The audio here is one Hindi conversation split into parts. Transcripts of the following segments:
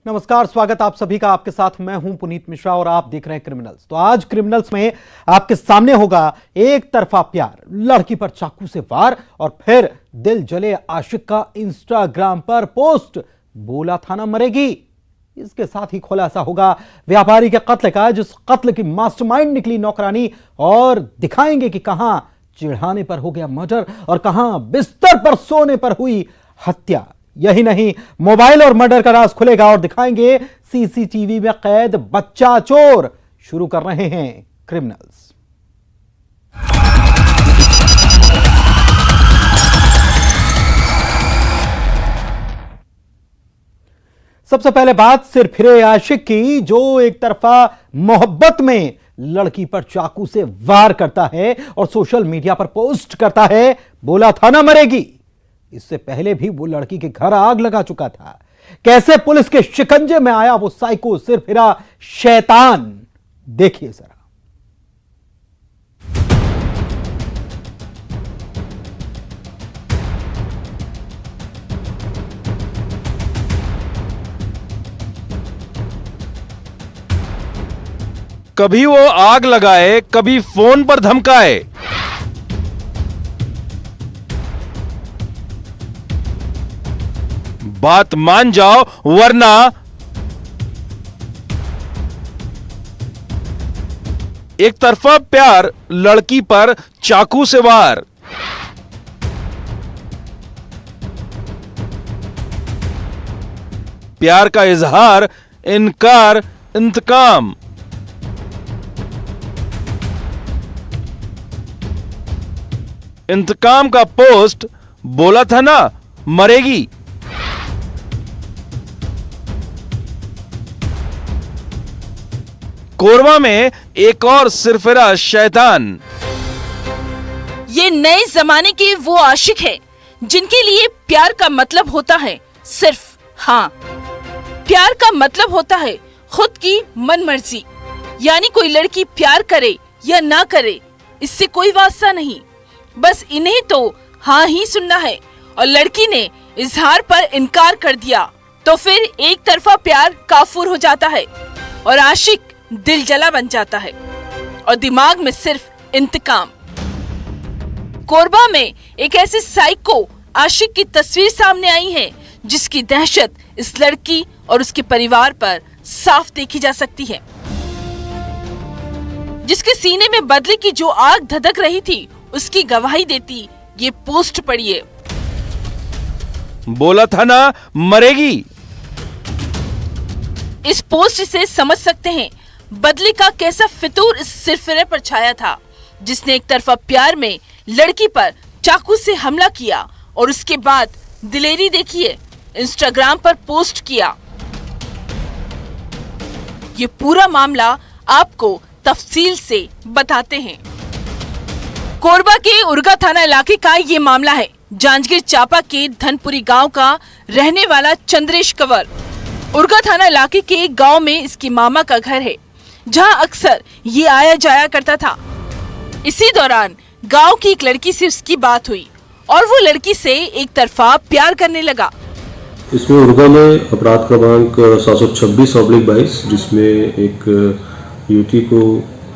नमस्कार, स्वागत आप सभी का। आपके साथ मैं हूं पुनीत मिश्रा और आप देख रहे हैं क्रिमिनल्स। तो आज क्रिमिनल्स में आपके सामने होगा एक तरफा प्यार, लड़की पर चाकू से वार और फिर दिल जले आशिक का इंस्टाग्राम पर पोस्ट, बोला था ना मरेगी। इसके साथ ही खुलासा होगा व्यापारी के कत्ल का, जिस कत्ल की मास्टरमाइंड निकली नौकरानी, और दिखाएंगे कि कहां चिढ़ाने पर हो गया मर्डर और कहां बिस्तर पर सोने पर हुई हत्या। यही नहीं, मोबाइल और मर्डर का राज खुलेगा और दिखाएंगे सीसीटीवी में कैद बच्चा चोर। शुरू कर रहे हैं क्रिमिनल्स। सबसे पहले बात सिरफिरे आशिक की, जो एक तरफा मोहब्बत में लड़की पर चाकू से वार करता है और सोशल मीडिया पर पोस्ट करता है, बोला था ना मरेगी। इससे पहले भी वो लड़की के घर आग लगा चुका था। कैसे पुलिस के शिकंजे में आया वो साइको सिरफिरा शैतान, देखिए जरा। कभी वो आग लगाए, कभी फोन पर धमकाए। बात मान जाओ वरना एक तरफा प्यार, लड़की पर चाकू से वार। प्यार का इजहार, इनकार, इंतकाम। इंतकाम का पोस्ट, बोला था ना मरेगी। कोरबा में एक और सिरफिरा शैतान। ये नए जमाने के वो आशिक है जिनके लिए प्यार का मतलब होता है सिर्फ हाँ। प्यार का मतलब होता है खुद की मनमर्जी, यानी कोई लड़की प्यार करे या ना करे इससे कोई वास्ता नहीं, बस इन्हें तो हाँ ही सुनना है। और लड़की ने इजहार पर इनकार कर दिया तो फिर एक तरफा प्यार काफूर हो जाता है और आशिक दिल जला बन जाता है और दिमाग में सिर्फ इंतकाम। कोरबा में एक ऐसे साइको आशिक की तस्वीर सामने आई है जिसकी दहशत इस लड़की और उसके परिवार पर साफ देखी जा सकती है। जिसके सीने में बदले की जो आग धधक रही थी उसकी गवाही देती ये पोस्ट पढ़िए। बोला था ना मरेगी। इस पोस्ट से समझ सकते हैं बदले का कैसा फितूर इस सिरफिरे पर छाया था, जिसने एक तरफा प्यार में लड़की पर चाकू से हमला किया और उसके बाद दिलेरी देखिए इंस्टाग्राम पर पोस्ट किया। ये पूरा मामला आपको तफसील से बताते हैं। कोरबा के उर्गा थाना इलाके का ये मामला है। जांजगीर चांपा के धनपुरी गांव का रहने वाला चंद्रेश कंवर उर्गा थाना इलाके के एक गांव में इसकी मामा का घर है, जहां अक्सर ये आया जाया करता था। इसी दौरान गांव की एक लड़की से उसकी बात हुई और वो लड़की से एक तरफा प्यार करने लगा। इसमें उर्गा में अपराध क्रमांक 726/22 जिसमें एक युवती को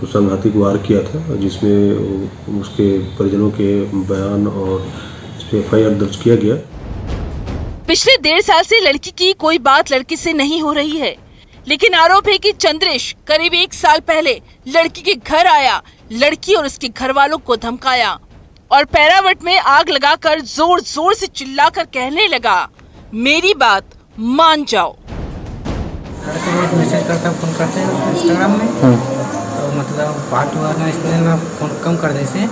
संघातिक वार किया था, जिसमें उसके परिजनों के बयान और इसमें एफआईआर दर्ज किया गया। पिछले 1.5 साल से लड़की की कोई बात लड़के से नहीं हो रही है, लेकिन आरोप है कि चंद्रेश करीब 1 साल पहले लड़की के घर आया, लड़की और उसके घर वालों को धमकाया और पैरावट में आग लगाकर जोर जोर से चिल्लाकर कहने लगा, मेरी बात मान जाओ। लड़के रोज मैसेज करता है, फोन करते हैं इंस्टाग्राम में, तो मतलब बात हुआ ना, इसलिए ना फोन कम कर दे से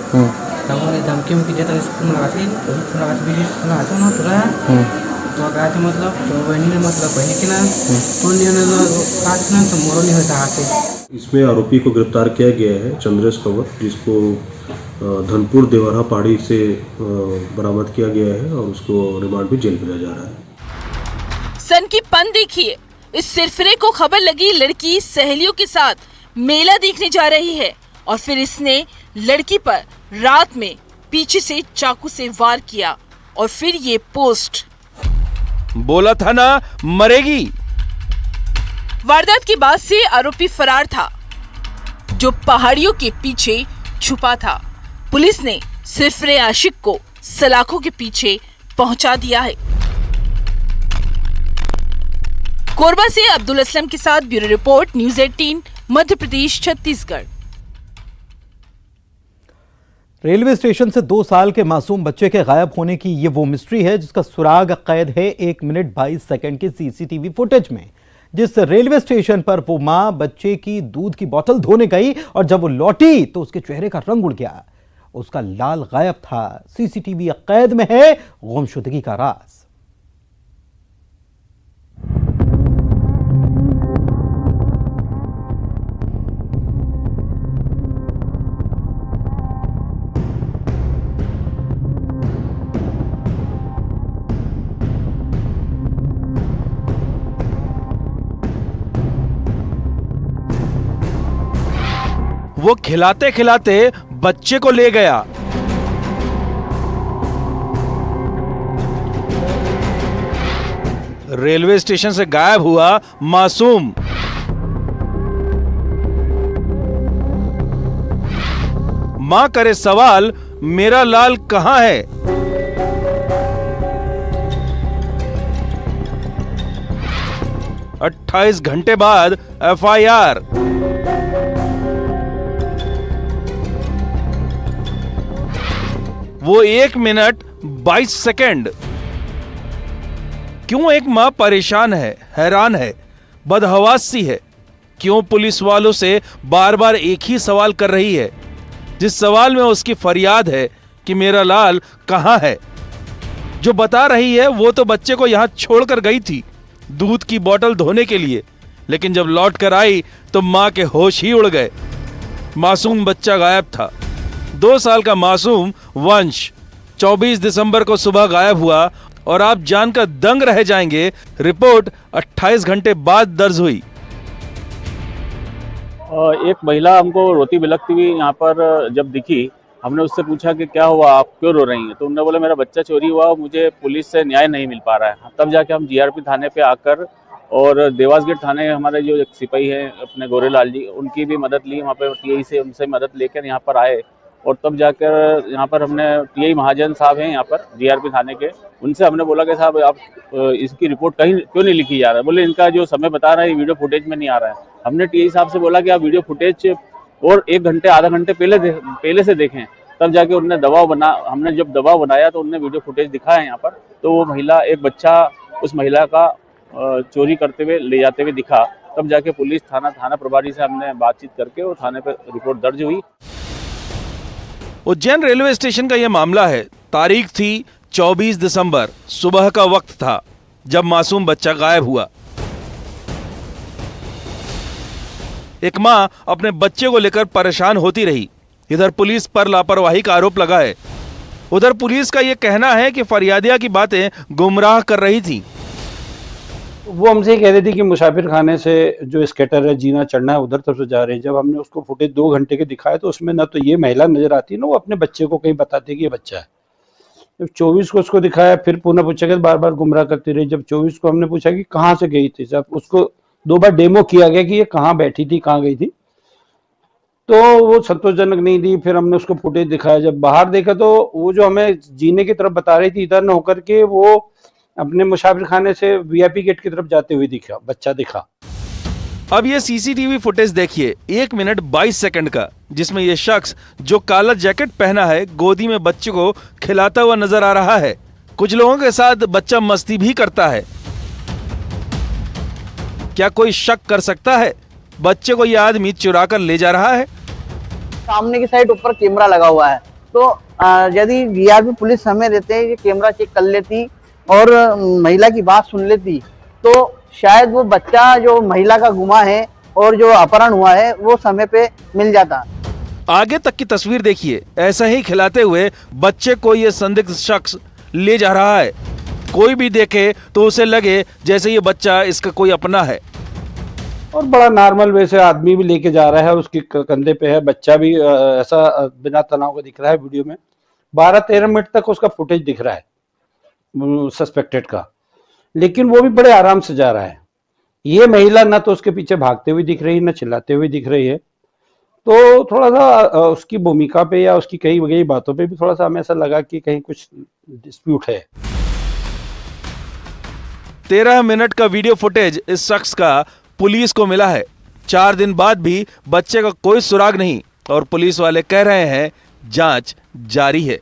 तो मुझे धमकी उमकी देता है। फोन लगाती ना तुरंत तो कहा थे मतलब तो बहनी ने मतलब बहनी के नाम फोन नहीं तो मोरो नहीं होता हाथ। इसमें आरोपी को गिरफ्तार किया गया है चंद्रेश कंवर, जिसको धनपुर देवरा पहाड़ी से बरामद किया गया है और उसको रिमांड भी जेल भेजा जा रहा है। सन की पन देखिए, इस सिरफिरे को खबर लगी लड़की सहेलियों के साथ मेला देखने जा रही है और फिर इसने लड़की पर रात में पीछे से चाकू से वार किया और फिर ये पोस्ट। बोला था ना मरेगी। वारदात के बाद से आरोपी फरार था, जो पहाड़ियों के पीछे छुपा था। पुलिस ने सिरफिरे आशिक को सलाखों के पीछे पहुंचा दिया है। कोरबा से अब्दुल असलम के साथ bureau report, news 18 Madhya Pradesh Chhattisgarh. Railway station से 2 साल के मासूम बच्चे के गायब होने की ये वो मिस्ट्री है जिसका सुराग कैद है 1 मिनट 22 सेकंड की सीसीटीवी फुटेज में। जिस रेलवे स्टेशन पर वो मां बच्चे की दूध की बोतल धोने गई और जब वो लौटी तो उसके चेहरे का रंग उड़ गया, उसका लाल गायब था। सीसीटीवी कैद में है गुमशुदगी का राज। वो खिलाते खिलाते बच्चे को ले गया। रेलवे स्टेशन से गायब हुआ मासूम। मां करे सवाल, मेरा लाल कहां है? अट्ठाईस घंटे बाद एफआईआर। वो 1 मिनट 22 सेकंड। क्यों एक मां परेशान है, हैरान है, बदहवास सी है? क्यों पुलिस वालों से बार बार एक ही सवाल कर रही है, जिस सवाल में उसकी फरियाद है कि मेरा लाल कहां है? जो बता रही है वो तो बच्चे को यहां छोड़कर गई थी दूध की बोतल धोने के लिए, लेकिन जब लौट कर आई तो मां के होश ही उड़ गए। मासूम बच्चा गायब था। 2 साल का मासूम वंश 24 दिसंबर को सुबह गायब हुआ और आप जानकर दंग रह जाएंगे। रिपोर्ट 28 घंटे बाद दर्ज हुई। एक महिला हमको रोती बिलखती हुई यहाँ पर जब दिखी, हमने उससे पूछा कि क्या हुआ, आप क्यों रो रही हैं? तो उन्होंने बोला मेरा बच्चा चोरी हुआ, मुझे पुलिस से न्याय नहीं मिल पा रहा है। तब जाके हम जीआरपी थाने पे आकर और देवास गेट थाने हमारे जो एक सिपाही हैं अपने गोरेलाल जी, उनकी भी मदद ली। वहाँ पे टीआई से उनसे मदद लेकर यहाँ पर आए और तब जाकर यहाँ पर हमने टीआई महाजन साहब हैं यहाँ पर जीआरपी थाने के, उनसे हमने बोला कि साहब आप इसकी रिपोर्ट कहीं क्यों नहीं लिखी जा रहा है? बोले इनका जो समय बता रहा है वीडियो फुटेज में नहीं आ रहा है। हमने टीआई साहब से बोला कि आप वीडियो फुटेज और 1 घंटे आधा घंटे पहले से देखें, तब जाके उनने हमने जब दबाव बनाया तो उनने वीडियो फुटेज दिखाया है यहाँ पर। तो वो महिला, एक बच्चा उस महिला का चोरी करते हुए ले जाते हुए दिखा। तब जाके पुलिस थाना प्रभारी से हमने बातचीत करके वो थाने पर रिपोर्ट दर्ज हुई। उज्जैन रेलवे स्टेशन का यह मामला है। तारीख थी 24 दिसंबर, सुबह का वक्त था जब मासूम बच्चा गायब हुआ। एक मां अपने बच्चे को लेकर परेशान होती रही। इधर पुलिस पर लापरवाही का आरोप लगा है। उधर पुलिस का यह कहना है कि फरियादिया की बातें गुमराह कर रही थी। वो हमसे कह रही थी कि मुसाफिर खाने से जो स्केटर है, जीना चढ़ना है, उधर तरफ से जा रहे हैं। जब हमने उसको फुटेज 2 घंटे के दिखाया तो उसमें ना तो ये महिला नजर आती है ना वो अपने बच्चे को कहीं बताती है कि ये बच्चा है। जब 24 को उसको दिखाया, फिर पुनः पूछा गया, बार बार गुमराह करती रही। जब 24 को हमने पूछा कि कहाँ से गई थी, जब उसको 2 बार डेमो किया गया कि ये कहाँ बैठी थी, कहाँ गई थी, तो वो संतोषजनक नहीं थी। फिर हमने उसको फुटेज दिखाया। जब बाहर देखा तो वो जो हमें जीने की तरफ बता रही थी, इधर न होकर के वो अपने मुसाफिर खाने से वीआईपी गेट की तरफ जाते हुए दिखा, बच्चा दिखा। अब ये सीसीटीवी फुटेज देखिए 1 मिनट 22 सेकंड का, जिसमें ये शख्स जो काला जैकेट पहना है गोदी में बच्चे को खिलाता हुआ नजर आ रहा है। कुछ लोगों के साथ बच्चा मस्ती भी करता है। क्या कोई शक कर सकता है बच्चे को यह आदमी चुरा कर ले जा रहा है? सामने की साइड ऊपर कैमरा लगा हुआ है, तो यदि जीआरपी पुलिस हमें देते हैं, ये कैमरा चेक कर लेती और महिला की बात सुन लेती तो शायद वो बच्चा जो महिला का गुमा है और जो अपहरण हुआ है वो समय पे मिल जाता। आगे तक की तस्वीर देखिए। ऐसा ही खिलाते हुए बच्चे को ये संदिग्ध शख्स ले जा रहा है। कोई भी देखे तो उसे लगे जैसे ये बच्चा इसका कोई अपना है। और बड़ा नॉर्मल वैसे आदमी भी लेके जा रहा है, उसके कंधे पे है, बच्चा भी ऐसा बिना तनाव का दिख रहा है। वीडियो में 12-13 मिनट तक उसका फुटेज दिख रहा है सस्पेक्टेड का, लेकिन वो भी बड़े आराम से जा रहा है। ये महिला ना तो उसके पीछे भागते हुए दिख रही है, ना चिल्लाते हुए दिख रही है। तो थोड़ा सा उसकी भूमिका पे या उसकी कही गई बातों पे भी थोड़ा सा हमें ऐसा लगा कि कहीं कुछ डिस्प्यूट है। 13 मिनट का वीडियो फुटेज इस शख्स का पुलिस को मिला है। 4 दिन बाद भी बच्चे का कोई सुराग नहीं और पुलिस वाले कह रहे हैं जांच जारी है।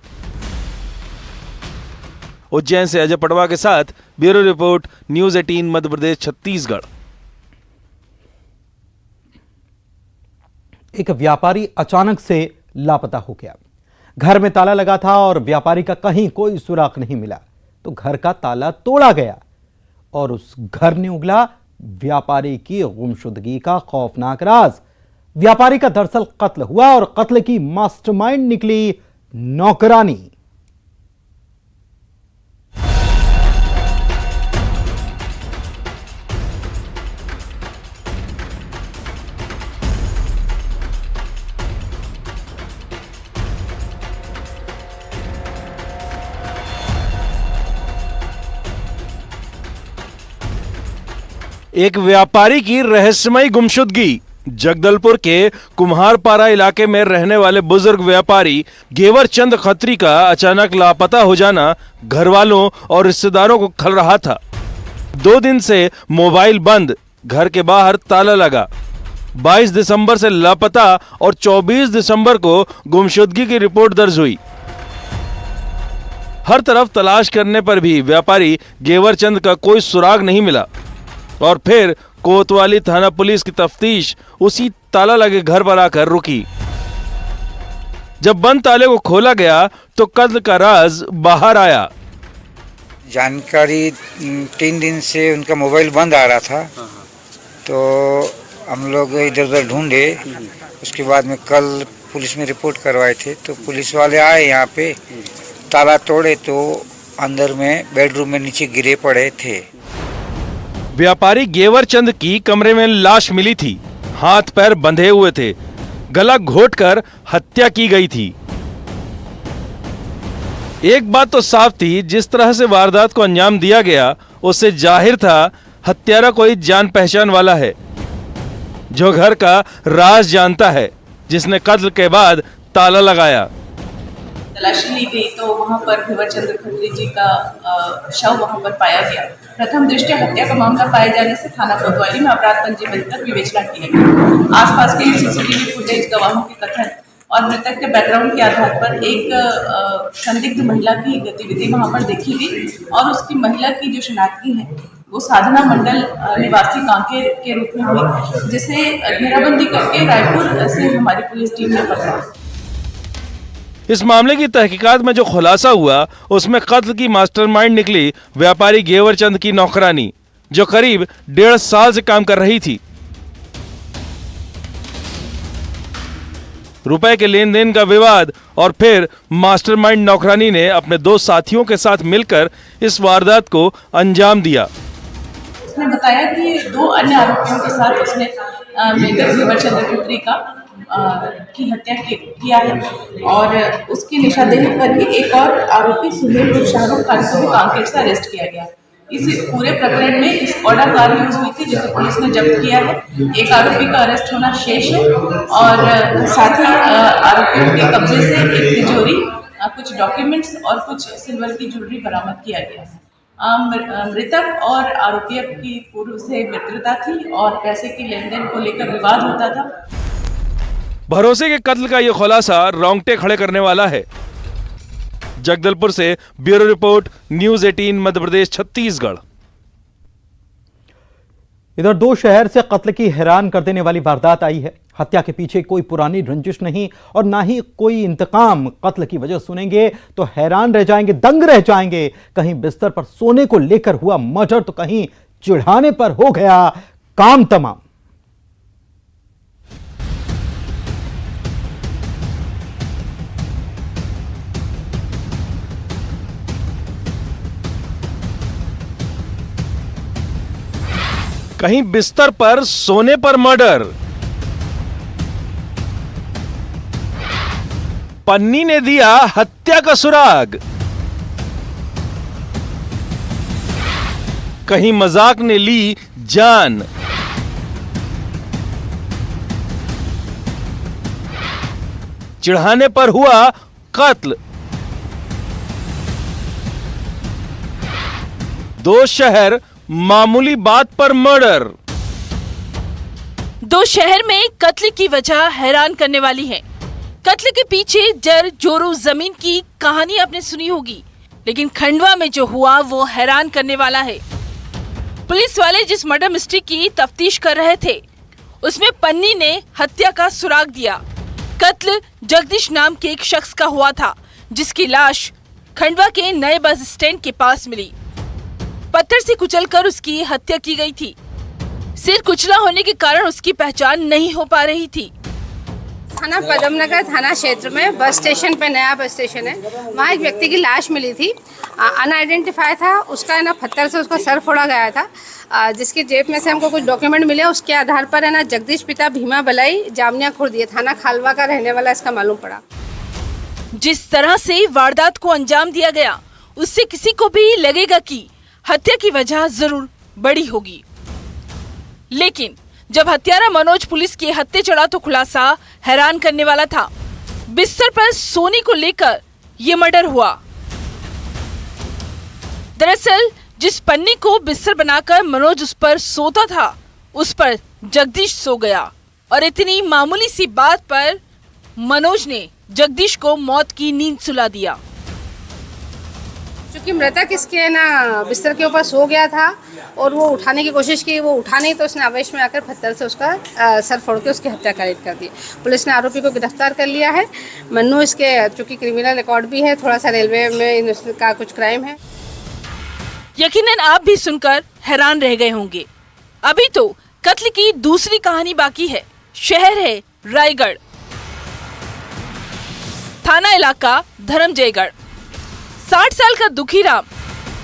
उज्जैन से अजय पटवा के साथ bureau report, news 18 Madhya Pradesh Chhattisgarh. एक व्यापारी अचानक से लापता हो गया। घर में ताला लगा था और व्यापारी का कहीं कोई सुराग नहीं मिला, तो घर का ताला तोड़ा गया और उस घर ने उगला व्यापारी की गुमशुदगी का खौफनाक राज। व्यापारी का दरअसल कत्ल हुआ और कत्ल की मास्टरमाइंड निकली नौकरानी। एक व्यापारी की रहस्यमयी गुमशुदगी। जगदलपुर के कुम्हारपारा इलाके में रहने वाले बुजुर्ग व्यापारी गेवर चंद खत्री का अचानक लापता हो जाना घर वालों और रिश्तेदारों को खल रहा था। 2 दिन से मोबाइल बंद, घर के बाहर ताला लगा। 22 दिसंबर से लापता और 24 दिसंबर को गुमशुदगी की रिपोर्ट दर्ज हुई। हर तरफ तलाश करने पर भी व्यापारी गेवर चंद का कोई सुराग नहीं मिला और फिर कोतवाली थाना पुलिस की तफ्तीश उसी ताला लगे घर पर आकर रुकी। जब बंद ताले को खोला गया तो कत्ल का राज बाहर आया। जानकारी 3 दिन से उनका मोबाइल बंद आ रहा था, तो हम लोग इधर उधर ढूंढे। उसके बाद में कल पुलिस में रिपोर्ट करवाए थे, तो पुलिस वाले आए यहाँ पे, ताला तोड़े तो अंदर में बेडरूम में नीचे गिरे पड़े थे। व्यापारी गेवर चंद की कमरे में लाश मिली थी। हाथ पैर बंधे हुए थे, गला घोटकर हत्या की गई थी। एक बात तो साफ थी, जिस तरह से वारदात को अंजाम दिया गया उससे जाहिर था हत्यारा कोई जान पहचान वाला है, जो घर का राज जानता है, जिसने कत्ल के बाद ताला लगाया। तलाशी ली गई तो वहां पर गेवर चंद खत्री जी का शव वहां पर पाया गया। प्रथम दृष्टया हत्या का मामला पाए जाने से थाना कोतवाली में अपराध पंजीबद्ध कर विवेचना की गई। आसपास के सीसीटीवी फुटेज, गवाहों के कथन और मृतक के बैकग्राउंड के आधार पर एक संदिग्ध महिला की गतिविधि वहां पर देखी गई और उसकी महिला की जो शनाख्ती है वो साधना मंडल निवासी कांकेर के रूप में हुई, जिसे घेराबंदी करके रायपुर से हमारी पुलिस टीम ने पकड़ा। इस मामले की तहकीकात में जो खुलासा हुआ उसमें कत्ल की मास्टरमाइंड निकली व्यापारी गेवर चंद की नौकरानी, जो करीब 1.5 साल से काम कर रही थी। रुपए के लेन देन का विवाद और फिर मास्टरमाइंड नौकरानी ने अपने 2 साथियों के साथ मिलकर इस वारदात को अंजाम दिया। उसने बताया कि 2 अन्य आरोपियों के साथ उसने मिलकर गेवर चंद खत्री की हत्या किया है और उसकी निशानदेही पर ही एक और आरोपी सुहेल शाहरुख खान को भी कांकेर से अरेस्ट किया गया। इस पूरे प्रकरण में इस ऑर्डा कार यूज हुई थी, जिसे पुलिस ने जब्त किया है। एक आरोपी का अरेस्ट होना शेष है और साथ ही आरोपियों के कब्जे से एक तिजोरी, कुछ डॉक्यूमेंट्स और कुछ सिल्वर की ज्वेलरी बरामद किया गया है। मृतक और आरोपी की पूर्व से मित्रता थी और पैसे के लेन देन को लेकर विवाद होता था। भरोसे के कत्ल का यह खुलासा रोंगटे खड़े करने वाला है। जगदलपुर से bureau report, news 18 Madhya Pradesh Chhattisgarh. इधर 2 शहर से कत्ल की हैरान कर देने वाली वारदात आई है। हत्या के पीछे कोई पुरानी रंजिश नहीं और ना ही कोई इंतकाम। कत्ल की वजह सुनेंगे तो हैरान रह जाएंगे, दंग रह जाएंगे। कहीं बिस्तर पर सोने को लेकर हुआ मर्डर तो कहीं चिढ़ाने पर हो गया काम तमाम। कहीं बिस्तर पर सोने पर मर्डर। पन्नी ने दिया हत्या का सुराग। कहीं मजाक ने ली जान। चिढ़ाने पर हुआ कत्ल। 2 शहर मामूली बात पर मर्डर। 2 शहर में कत्ल की वजह हैरान करने वाली है। कत्ल के पीछे जर जोरू जमीन की कहानी आपने सुनी होगी, लेकिन खंडवा में जो हुआ वो हैरान करने वाला है। पुलिस वाले जिस मर्डर मिस्ट्री की तफ्तीश कर रहे थे, उसमें पन्नी ने हत्या का सुराग दिया। कत्ल जगदीश नाम के एक शख्स का हुआ था, जिसकी लाश खंडवा के नए बस स्टैंड के पास मिली। पत्थर से कुचलकर उसकी हत्या की गई थी। सिर कुचला होने के कारण उसकी पहचान नहीं हो पा रही थी। थाना पदमनगर थाना क्षेत्र में बस स्टेशन पे, नया बस स्टेशन है, वहाँ एक व्यक्ति की लाश मिली थी। अनआइडेंटिफाई था, उसका है ना पत्थर से उसका सर फोड़ा गया था। जिसकी जेब में से हमको कुछ डॉक्यूमेंट मिले, उसके आधार पर है ना जगदीश पिता भीमा बलाई जामनिया खुर्द थाना खालवा का रहने वाला इसका मालूम पड़ा। जिस तरह से वारदात को अंजाम दिया गया, उससे किसी को भी लगेगा कि हत्या की वजह जरूर बड़ी होगी, लेकिन जब हत्यारा मनोज पुलिस के हत्थे चढ़ा तो खुलासा हैरान करने वाला था। बिस्तर पर सोने को लेकर यह मर्डर हुआ। दरअसल जिस पन्नी को बिस्तर बनाकर मनोज उस पर सोता था, उस पर जगदीश सो गया और इतनी मामूली सी बात पर मनोज ने जगदीश को मौत की नींद सुला दिया। क्योंकि मृतक इसके ना बिस्तर के ऊपर सो गया था और वो उठाने की कोशिश की, वो उठा नहीं तो उसने आवेश में आकर पत्थर से उसका सर फोड़ के उसकी हत्या कर दी। पुलिस ने आरोपी को गिरफ्तार कर लिया है। मन्नू इसके चूंकि क्रिमिनल रिकॉर्ड भी है, थोड़ा सा रेलवे में का कुछ क्राइम है। यकीनन आप भी सुनकर हैरान रह गए होंगे। अभी तो कत्ल की दूसरी कहानी बाकी है। शहर है रायगढ़, थाना इलाका धर्मजयगढ़। 60 साल का दुखीराम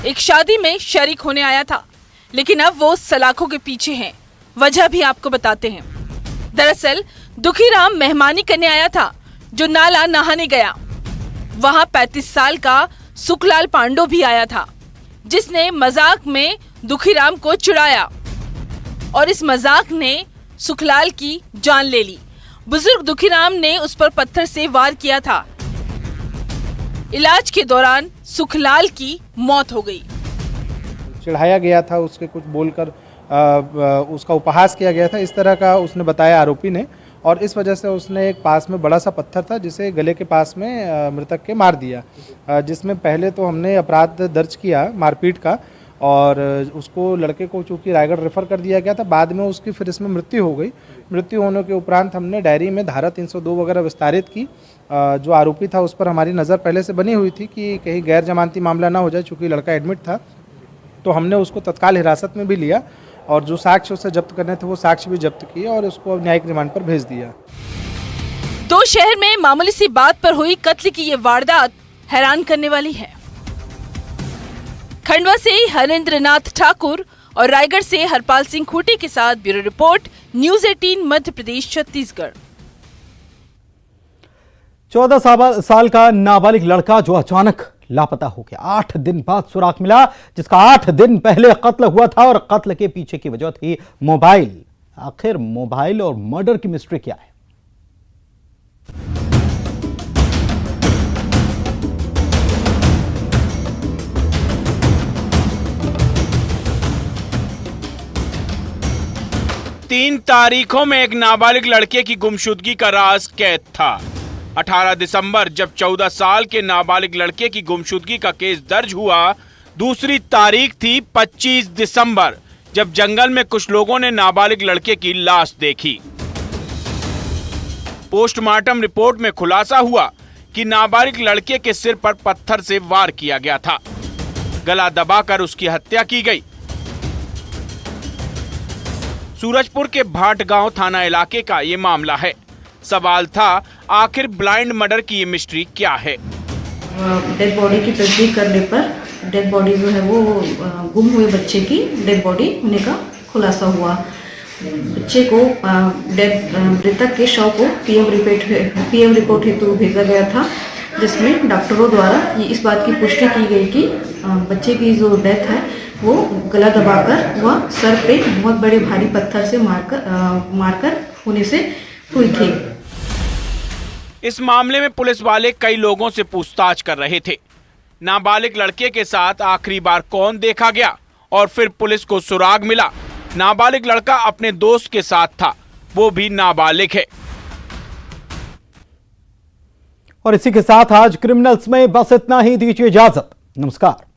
एक शादी में शरीक होने आया था, लेकिन अब वो सलाखों के पीछे हैं। वजह भी आपको बताते हैं। दरअसल दुखीराम मेहमानी करने आया था, जो नाला नहाने गया। वहां 35 साल का सुखलाल पांडो भी आया था, जिसने मजाक में दुखीराम को चिढ़ाया और इस मजाक ने सुखलाल की जान ले ली। बुजुर्ग दुखीराम ने उस पर पत्थर से वार किया था। इलाज के दौरान सुखलाल की मौत हो गई। चिढ़ाया गया था, उसके कुछ बोलकर उसका उपहास किया गया था, इस तरह का उसने बताया आरोपी ने, और इस वजह से उसने एक पास में बड़ा सा पत्थर था जिसे गले के पास में मृतक के मार दिया। जिसमें पहले तो हमने अपराध दर्ज किया मारपीट का, और उसको लड़के को चूँकि रायगढ़ रेफर कर दिया गया था। बाद में उसकी फिर इसमें मृत्यु हो गई। मृत्यु होने के उपरांत हमने डायरी में धारा 302 वगैरह विस्तारित की। जो आरोपी था उस पर हमारी नज़र पहले से बनी हुई थी कि कहीं गैर जमानती मामला ना हो जाए, चूँकि लड़का एडमिट था। तो हमने उसको तत्काल हिरासत में भी लिया और जो साक्ष्य उसे जब्त करने थे वो साक्ष्य भी जब्त किए और उसको न्यायिक रिमांड पर भेज दिया। 2 शहर में मामूली सी बात पर हुई कत्ल की ये वारदात हैरान करने वाली है। खंडवा से हरेंद्र नाथ ठाकुर और रायगढ़ से हरपाल सिंह खूंटी के साथ bureau report, news 18 Madhya Pradesh Chhattisgarh. 14 साल का नाबालिग लड़का जो अचानक लापता हो गया। 8 दिन बाद सुराग मिला, जिसका 8 दिन पहले कत्ल हुआ था और कत्ल के पीछे की वजह थी मोबाइल। आखिर मोबाइल और मर्डर की मिस्ट्री क्या है? तीन तारीखों में एक नाबालिग लड़के की गुमशुदगी का राज कैद था। 18 दिसंबर जब 14 साल के नाबालिग लड़के की गुमशुदगी का केस दर्ज हुआ। दूसरी तारीख थी 25 दिसंबर जब जंगल में कुछ लोगों ने नाबालिग लड़के की लाश देखी। पोस्टमार्टम रिपोर्ट में खुलासा हुआ कि नाबालिग लड़के के सिर पर पत्थर से वार किया गया था। गला दबाकर उसकी हत्या की गई। सूरजपुर के भाटगांव थाना इलाके का ये मामला है। सवाल था आखिर ब्लाइंड मर्डर की ये मिस्ट्री क्या है। डेड बॉडी की तस्दीक करने पर डेड बॉडी जो है वो गुम हुए बच्चे की डेड बॉडी होने का खुलासा हुआ। बच्चे को मृतक के शव को पीएम रिपोर्ट हेतु भेजा गया था, जिसमें डॉक्टरों द्वारा इस बात की पुष्टि की गई कि बच्चे की जो डेथ है वो गला दबाकर वह सर पे बहुत बड़े भारी पत्थर से मारकर होने से हुई थी। इस मामले में पुलिस वाले कई लोगों से पूछताछ कर रहे थे। नाबालिग लड़के के साथ आखिरी बार कौन देखा गया और फिर पुलिस को सुराग मिला। नाबालिग लड़का अपने दोस्त के साथ था, वो भी नाबालिग है। और इसी के साथ आज क्रिमिनल्स में बस इतना ही। दीजिए इजाजत। नमस्कार।